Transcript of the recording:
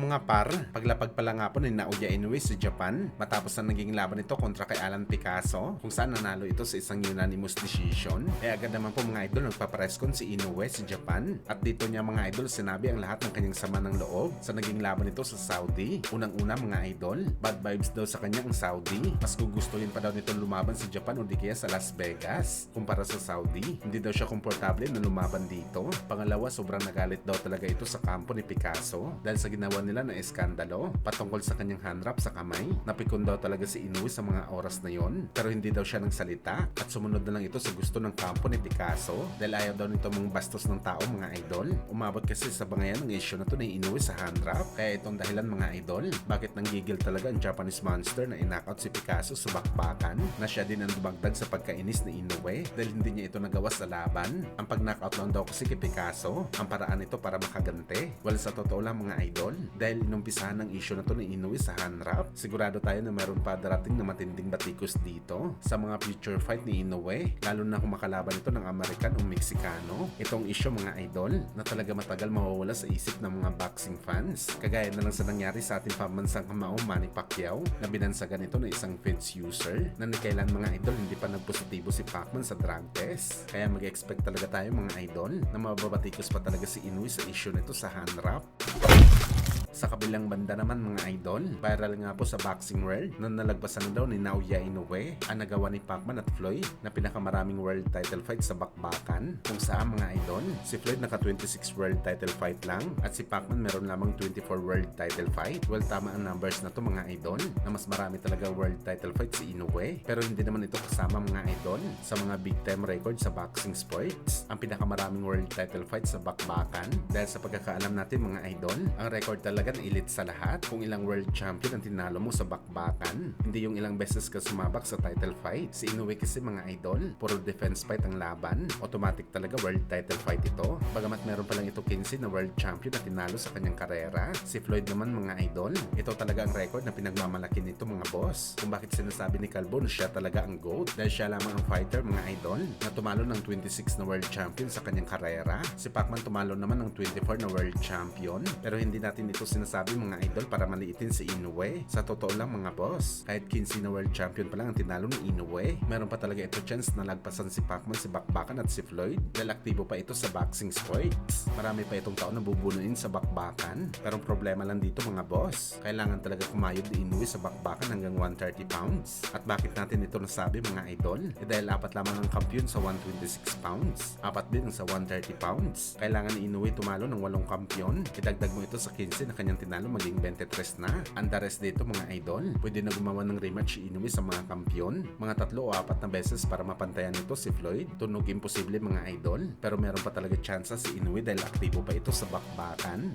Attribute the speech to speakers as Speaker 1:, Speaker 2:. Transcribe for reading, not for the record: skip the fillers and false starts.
Speaker 1: mga par, paglapag pala nga po ni Naoya Inoue sa Japan matapos na naging laban ito kontra kay Alan Picasso kung saan nanalo ito sa isang unanimous decision. Agad naman po mga idol nagpapareskon si Inoue sa Japan at dito niya mga idol sinabi ang lahat ng kanyang sama ng loob sa naging laban ito sa Saudi. Unang-una mga idol, bad vibes daw sa kanya ang Saudi. Mas gugustuhin pa daw nito lumaban sa Japan o di kaya sa Las Vegas kumpara sa Saudi. Hindi daw siya komportable na lumaban dito. Pangalawa, sobrang nagalit daw talaga ito sa kampo ni Picasso dahil sa ginawa nila na eskandalo patungkol sa kanyang handwrap sa kamay. Napikon daw talaga si Inoue sa mga oras na yon pero hindi daw siya nagsalita at sumunod na lang ito sa gusto ng kampo ni Picasso dahil ayaw daw nito mong bastos ng tao mga idol. Umabot kasi sa bangayan ng issue na to ni Inoue sa handwrap kaya itong dahilan mga idol bakit nanggigil talaga ang Japanese monster na inakot si Picasso sa bakbakan na siya din ang dumagdag sa pagkainis ni Inoue dahil hindi niya ito nagawa sa laban. Ang pag-knockout lang daw kasi kay Picasso ang paraan ito para makagante. Well, sa totoo lang mga idol, dahil inumpisahan ng issue na to ni Inoue sa handwrap, sigurado tayo na meron pa darating na matinding batikos dito sa mga future fight ni Inoue, lalo na kung makalaban ito ng American o Mexicano. Itong issue mga idol na talaga matagal mawawala sa isip ng mga boxing fans. Kagaya na lang sa nangyari sa ating pambansang kamao Manny Pacquiao na binansagan ito ng isang fence user na nikailan mga idol hindi pa nagpositibo si Pacman sa drug test. Kaya mag-expect talaga tayo mga idol na mababatikos pa talaga si Inoue sa issue nito sa handwrap. Sa kabilang banda naman mga idol, viral nga po sa boxing world na nalagpasan na daw ni Naoya Inoue ang nagawa ni Pacman at Floyd na pinakamaraming world title fight sa bakbakan. Kung saan mga idol, si Floyd naka 26 world title fight lang at si Pacman meron lamang 24 world title fight. Well, tama ang numbers na to mga idol na mas marami talaga world title fight si Inoue pero hindi naman ito kasama mga idol sa mga big time record sa boxing sports. Ang pinakamaraming world title fight sa bakbakan dahil sa pagkakaalam natin mga idol, ang record talaga elite sa lahat kung ilang world champion ang tinalo mo sa bakbakan. Hindi yung ilang beses ka sumabak sa title fight. Si Inoue kasi mga idol, puro defense fight ang laban. Automatic talaga world title fight ito. Bagamat meron pa lang ito 15 na world champion na tinalo sa kanyang karera. Si Floyd naman mga idol, ito talaga ang record na pinagmamalaki nito mga boss. Kung bakit sinasabi ni Calvo na siya talaga ang GOAT dahil siya lamang ang fighter mga idol na tumalo ng 26 na world champion sa kanyang karera. Si Pacman tumalo naman ng 24 na world champion pero hindi natin ito sinasabi mga idol para maliitin si Inoue. Sa totoo lang mga boss, kahit 15 na world champion pa lang ang tinalo ni Inoue, meron pa talaga ito chance na lagpasan si Pacman, si bakbakan at si Floyd dahil aktibo pa ito sa boxing sports. Marami pa itong taon na bubunuin sa bakbakan pero ang problema lang dito mga boss, kailangan talaga kumayod ni Inoue sa bakbakan hanggang 130 pounds. At bakit natin ito nasabi mga idol? Dahil apat lamang ang kampiyon sa 126 pounds, apat din ang sa 130 pounds. Kailangan ni Inoue tumalo ng 8 kampiyon, idagdag mo ito sa 15 na kanyang tinalo maging 23 na. Ang the rest dito mga idol, pwede na gumawa ng rematch si Inoue sa mga kampiyon, mga 3 o 4 na beses para mapantayan nito si Floyd. Tunog imposible mga idol, pero meron pa talaga chance si Inoue dahil aktibo pa ito sa bakbakan.